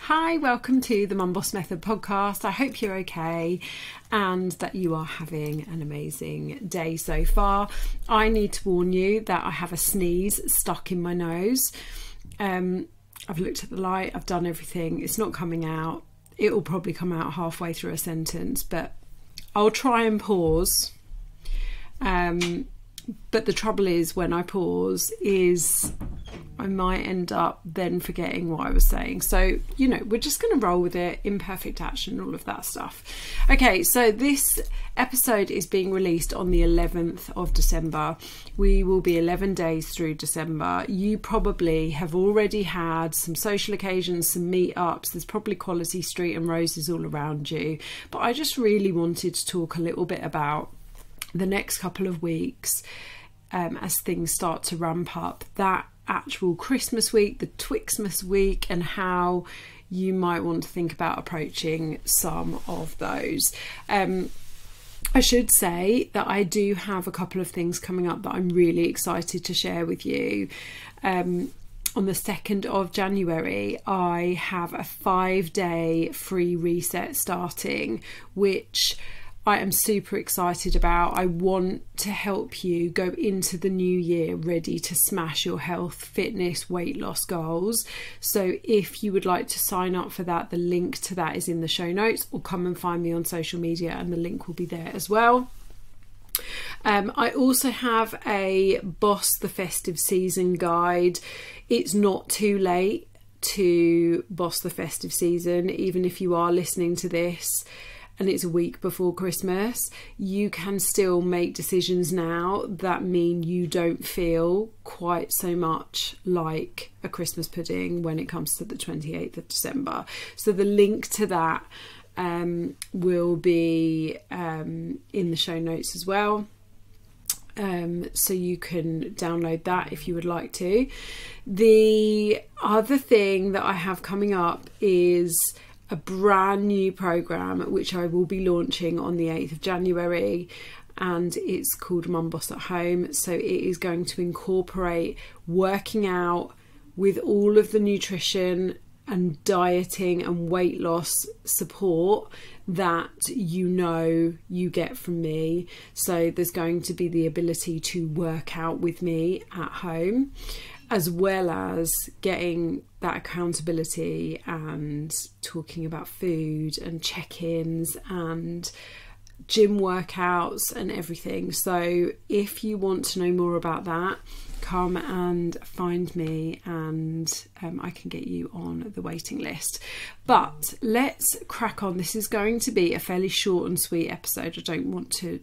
Hi, welcome to the Mum Boss Method podcast. I hope you're okay and that you are having an amazing day so far. I need to warn you that I have a sneeze stuck in my nose. I've looked at the light, I've done everything, it's not coming out. It will probably come out halfway through a sentence, but I'll try and pause. But the trouble is, when I pause, is I might end up then forgetting what I was saying. So, you know, we're just going to roll with it, imperfect action, all of that stuff. Okay, so this episode is being released on the 11th of December. We will be 11 days through December. You probably have already had some social occasions, some meetups. There's probably quality street and roses all around you. But I just really wanted to talk a little bit about the next couple of weeks as things start to ramp up, that actual Christmas week, the Twixmas week, and how you might want to think about approaching some of those. I should say that I do have a couple of things coming up that I'm really excited to share with you. On the 2nd of January, I have a 5-day free reset starting, which I am super excited about. I want to help you go into the new year ready to smash your health, fitness, weight loss goals. So if you would like to sign up for that, the link to that is in the show notes, or come and find me on social media and the link will be there as well. I also have a Boss the Festive Season guide. It's not too late to boss the festive season, even if you are listening to this and it's a week before Christmas. You can still make decisions now that mean you don't feel quite so much like a Christmas pudding when it comes to the 28th of December. So the link to that will be in the show notes as well. So you can download that if you would like to. The other thing that I have coming up is a brand new program which I will be launching on the 8th of January, and it's called Mum Boss at Home. So it is going to incorporate working out with all of the nutrition and dieting and weight loss support that you know you get from me. So there's going to be the ability to work out with me at home, as well as getting that accountability and talking about food and check-ins and gym workouts and everything. So if you want to know more about that, come and find me and I can get you on the waiting list. But let's crack on. This is going to be a fairly short and sweet episode. I don't want to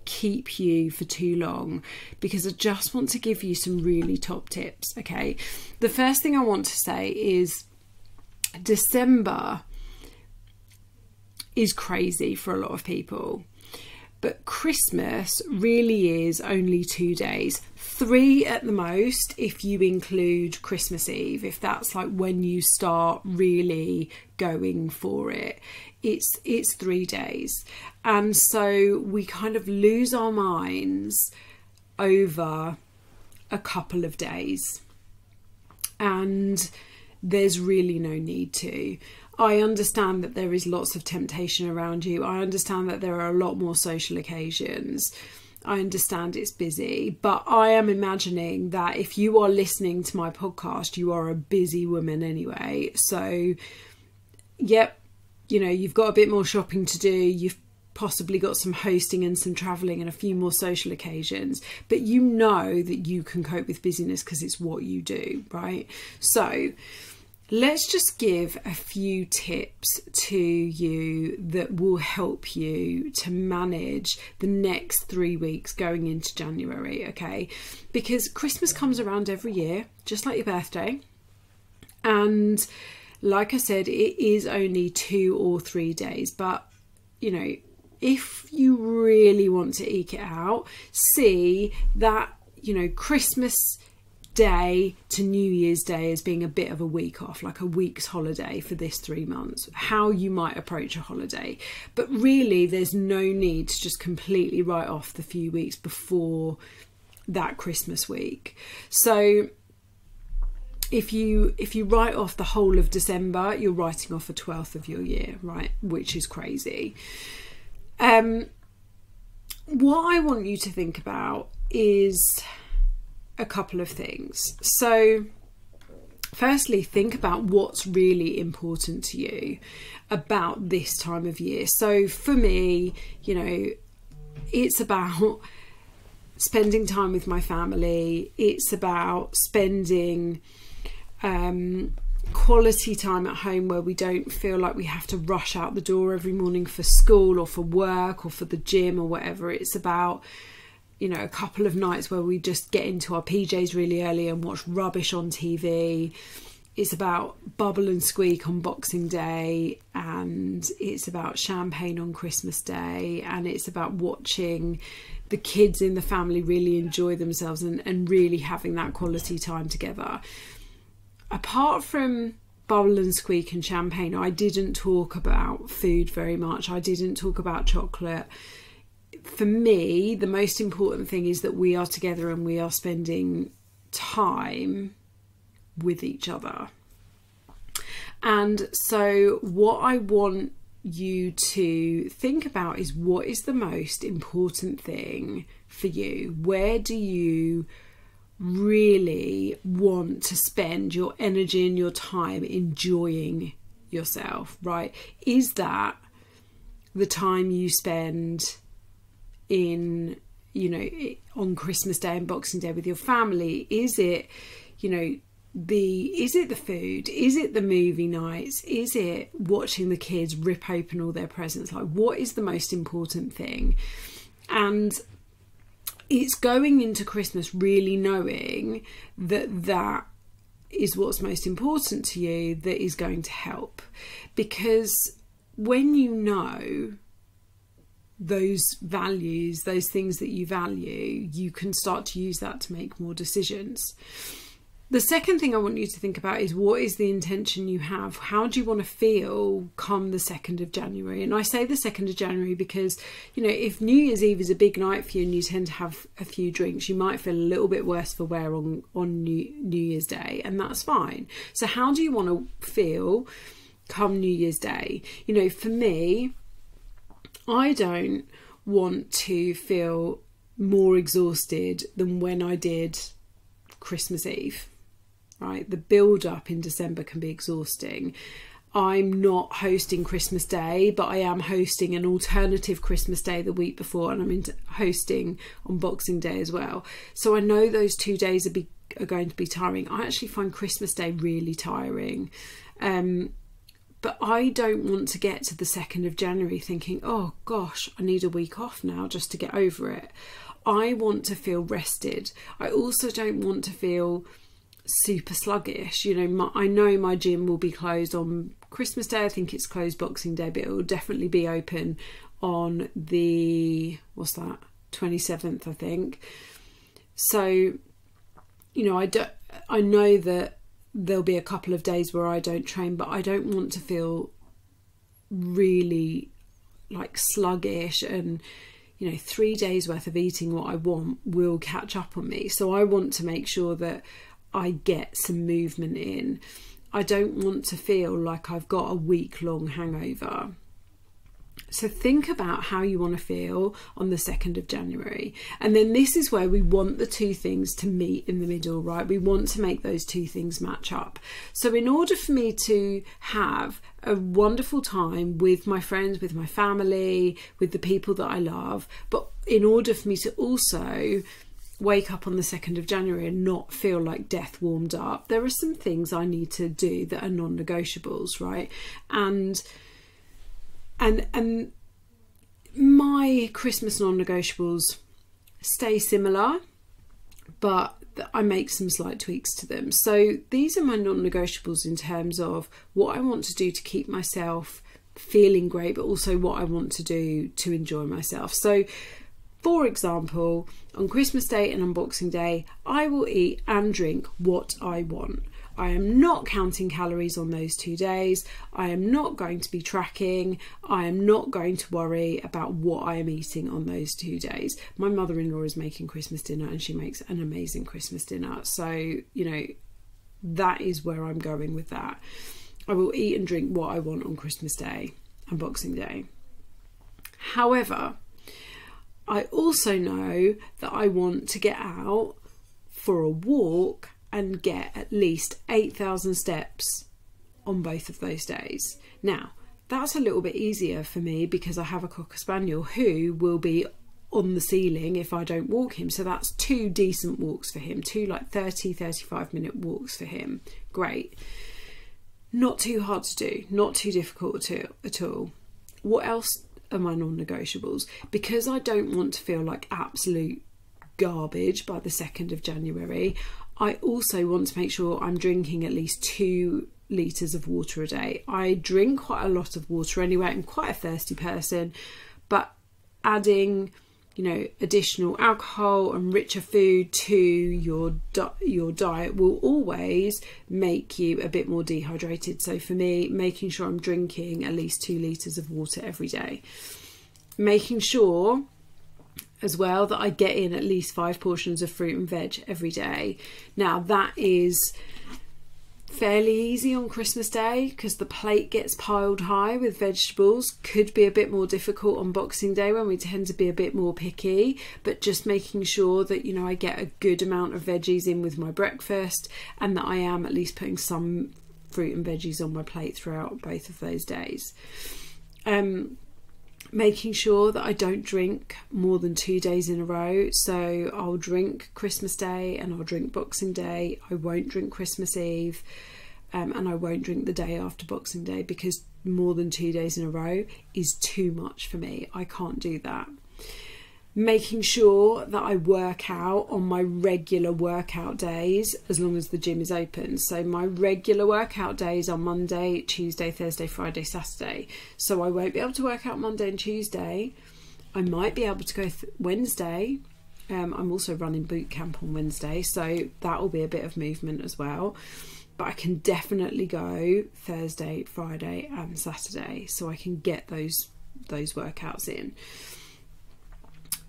keep you for too long because I just want to give you some really top tips. Okay, the first thing I want to say is December is crazy for a lot of people, but Christmas really is only 2 days, 3 at the most if you include Christmas Eve, if that's like when you start really going for it. It's 3 days, and so we kind of lose our minds over a couple of days, and there's really no need to. I understand that there is lots of temptation around you. I understand that there are a lot more social occasions. I understand it's busy, but I am imagining that if you are listening to my podcast, you are a busy woman anyway. So, yep, you know, you've got a bit more shopping to do. You've possibly got some hosting and some travelling and a few more social occasions, but you know that you can cope with busyness because it's what you do, right? So let's just give a few tips to you that will help you to manage the next 3 weeks going into January, okay? Because Christmas comes around every year, just like your birthday. And like I said, it is only 2 or 3 days, but you know, if you really want to eke it out, see that, you know, Christmas Day to New Year's Day as being a bit of a week off, like a week's holiday for this 3 months, how you might approach a holiday. But really, there's no need to just completely write off the few weeks before that Christmas week. So if you write off the whole of December, you're writing off a 12th of your year, right? Which is crazy. What I want you to think about is a couple of things. So firstly, think about what's really important to you about this time of year. So for me, you know, it's about spending time with my family. It's about spending quality time at home where we don't feel like we have to rush out the door every morning for school or for work or for the gym or whatever. It's about, you know, a couple of nights where we just get into our PJs really early and watch rubbish on TV. It's about bubble and squeak on Boxing Day, and it's about champagne on Christmas Day, and it's about watching the kids in the family really enjoy themselves and really having that quality time together. Apart from bubble and squeak and champagne, I didn't talk about food very much. I didn't talk about chocolate. For me, the most important thing is that we are together and we are spending time with each other. And so what I want you to think about is, what is the most important thing for you? Where do you really want to spend your energy and your time enjoying yourself, right? Is that the time you spend in, you know, on Christmas Day and Boxing Day with your family? Is it, you know, is it the food? Is it the movie nights? Is it watching the kids rip open all their presents? Like, what is the most important thing? And it's going into Christmas really knowing that that is what's most important to you that is going to help. Because when you know those values, those things that you value, you can start to use that to make more decisions. The second thing I want you to think about is, what is the intention you have? How do you want to feel come the 2nd of January? And I say the 2nd of January because, you know, if New Year's Eve is a big night for you and you tend to have a few drinks, you might feel a little bit worse for wear on New Year's Day, and that's fine. So how do you want to feel come New Year's Day? You know, for me, I don't want to feel more exhausted than when I did Christmas Eve. Right, the build up in December can be exhausting. I'm not hosting Christmas Day, but I am hosting an alternative Christmas Day the week before, and I'm hosting on Boxing Day as well. So I know those 2 days are going to be tiring. I actually find Christmas Day really tiring. But I don't want to get to the 2nd of January thinking, oh gosh, I need a week off now just to get over it. I want to feel rested. I also don't want to feel super sluggish. You know, I know my gym will be closed on Christmas Day. I think it's closed Boxing Day, but it will definitely be open on the 27th, I think. So, you know, I know that there'll be a couple of days where I don't train, but I don't want to feel really like sluggish, and you know, 3 days worth of eating what I want will catch up on me. So I want to make sure that I get some movement in. I don't want to feel like I've got a week-long hangover. So think about how you want to feel on the 2nd of January. And then this is where we want the two things to meet in the middle, right? We want to make those two things match up. So in order for me to have a wonderful time with my friends, with my family, with the people that I love, but in order for me to also wake up on the 2nd of January and not feel like death warmed up, there are some things I need to do that are non-negotiables, right? And my Christmas non-negotiables stay similar, but I make some slight tweaks to them. So these are my non-negotiables in terms of what I want to do to keep myself feeling great, but also what I want to do to enjoy myself. So for example, on Christmas Day and on Boxing Day, I will eat and drink what I want. I am not counting calories on those 2 days. I am not going to be tracking. I am not going to worry about what I am eating on those 2 days. My mother-in-law is making Christmas dinner and she makes an amazing Christmas dinner. So, you know, That is where I'm going with that. I will eat and drink what I want on Christmas Day and Boxing Day. However, I also know that I want to get out for a walk and get at least 8,000 steps on both of those days. Now, that's a little bit easier for me because I have a Cocker Spaniel who will be on the ceiling if I don't walk him. So that's 2 decent walks for him, 2 like 35 minute walks for him. Great. Not too hard to do, not too difficult at all. What else are my non-negotiables? Because I don't want to feel like absolute garbage by the 2nd of January, I also want to make sure I'm drinking at least 2 litres of water a day. I drink quite a lot of water anyway. I'm quite a thirsty person, but adding, you know, additional alcohol and richer food to your diet will always make you a bit more dehydrated. So for me, making sure I'm drinking at least 2 litres of water every day. Making sure as well that I get in at least 5 portions of fruit and veg every day. Now that is fairly easy on Christmas Day because the plate gets piled high with vegetables. Could be a bit more difficult on Boxing Day when we tend to be a bit more picky, but just making sure that, you know, I get a good amount of veggies in with my breakfast and that I am at least putting some fruit and veggies on my plate throughout both of those days. Making sure that I don't drink more than 2 days in a row. So I'll drink Christmas Day and I'll drink Boxing Day. I won't drink Christmas Eve and I won't drink the day after Boxing Day because more than 2 days in a row is too much for me. I can't do that. Making sure that I work out on my regular workout days as long as the gym is open. So my regular workout days are Monday, Tuesday, Thursday, Friday, Saturday. So I won't be able to work out Monday and Tuesday. I might be able to go Wednesday. I'm also running boot camp on Wednesday, so that will be a bit of movement as well. But I can definitely go Thursday, Friday and Saturday, so I can get those workouts in.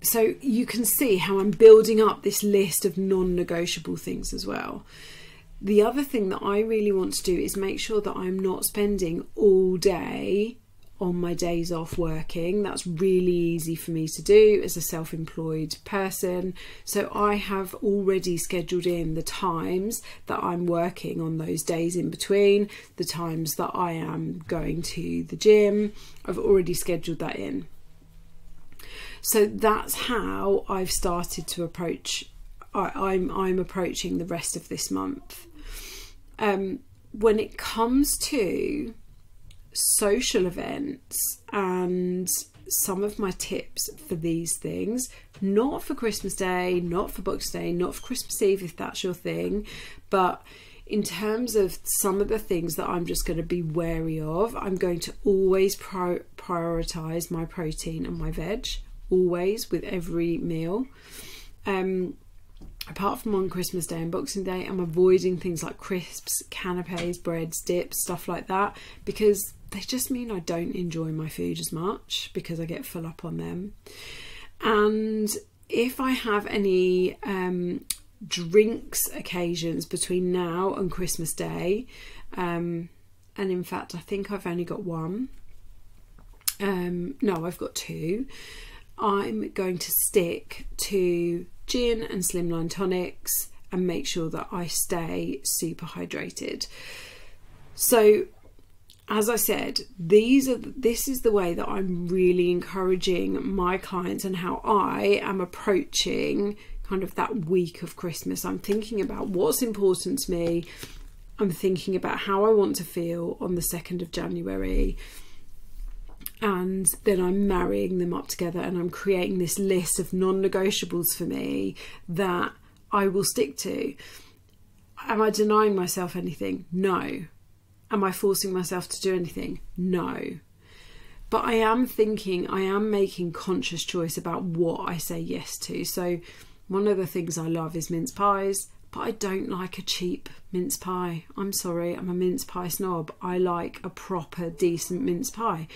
So you can see how I'm building up this list of non-negotiable things as well. The other thing that I really want to do is make sure that I'm not spending all day on my days off working. That's really easy for me to do as a self-employed person. So I have already scheduled in the times that I'm working on those days in between, the times that I am going to the gym. I've already scheduled that in. So that's how I've started to approach. I'm approaching the rest of this month. When it comes to social events and some of my tips for these things, not for Christmas Day, not for Boxing Day, not for Christmas Eve if that's your thing, but in terms of some of the things that I'm just going to be wary of, I'm going to always prioritise my protein and my veg. Always with every meal. Apart from on Christmas Day and Boxing Day, I'm avoiding things like crisps, canapes, breads, dips, stuff like that, because they just mean I don't enjoy my food as much because I get full up on them. And if I have any drinks occasions between now and Christmas Day, and in fact I think I've only got one, no, I've got 2. I'm going to stick to gin and slimline tonics and make sure that I stay super hydrated. So as I said, this is the way that I'm really encouraging my clients and how I am approaching kind of that week of Christmas. I'm thinking about what's important to me. I'm thinking about how I want to feel on the 2nd of January. And then I'm marrying them up together and I'm creating this list of non-negotiables for me that I will stick to. Am I denying myself anything? No. Am I forcing myself to do anything? No. But I am making conscious choice about what I say yes to. So one of the things I love is mince pies, but I don't like a cheap mince pie. I'm sorry, I'm a mince pie snob. I like a proper, decent mince pie.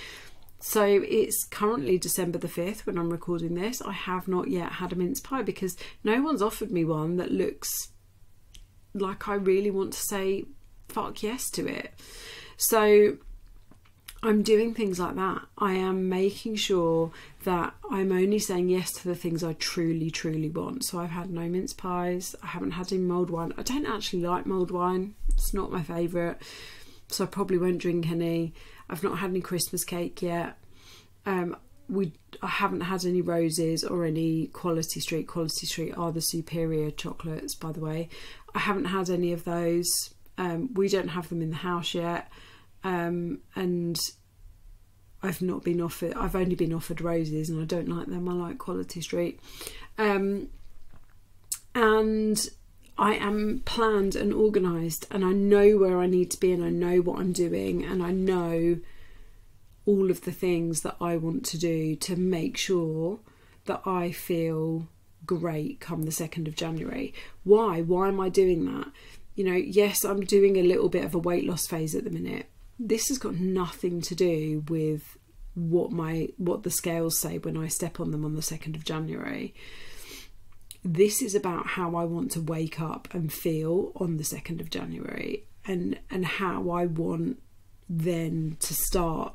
So it's currently December the 5th when I'm recording this. I have not yet had a mince pie because no one's offered me one that looks like I really want to say fuck yes to it. So I'm doing things like that. I am making sure that I'm only saying yes to the things I truly, truly want. So I've had no mince pies. I haven't had any mulled wine. I don't actually like mulled wine. It's not my favourite. So I probably won't drink any. I've not had any Christmas cake yet. I haven't had any roses or any Quality Street. Quality Street are the superior chocolates, by the way. I haven't had any of those. We don't have them in the house yet. And I've not been offered, I've only been offered roses, and I don't like them. I like Quality Street. And I am planned and organised, and I know where I need to be, and I know what I'm doing, and I know all of the things that I want to do to make sure that I feel great come the 2nd of January. Why am I doing that? You know, yes, I'm doing a little bit of a weight loss phase at the minute. This has got nothing to do with what the scales say when I step on them on the 2nd of January. This is about how I want to wake up and feel on the 2nd of January, and how I want then to start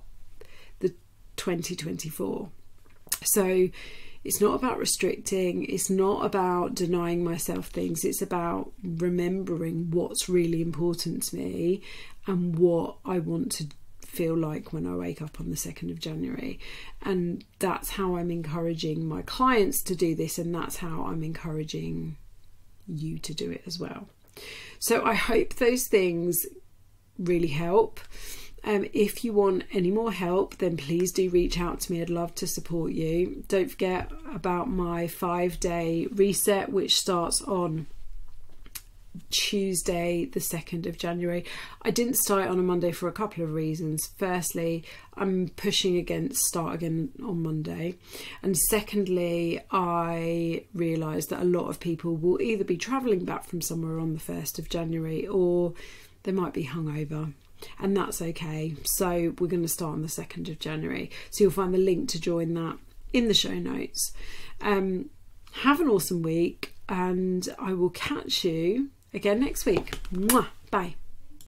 the 2024. So it's not about restricting, it's not about denying myself things, it's about remembering what's really important to me and what I want to feel like when I wake up on the 2nd of January. And that's how I'm encouraging my clients to do this, and that's how I'm encouraging you to do it as well. So I hope those things really help. If you want any more help, then please do reach out to me. I'd love to support you. Don't forget about my 5-day reset, which starts on Tuesday the 2nd of January. I didn't start on a Monday for a couple of reasons. Firstly, I'm pushing against start again on Monday, and secondly, I realised that a lot of people will either be travelling back from somewhere on the 1st of January, or they might be hungover, and that's okay. So we're going to start on the 2nd of January. So you'll find the link to join that in the show notes. Have an awesome week, and I will catch you again next week. Mwah! Bye.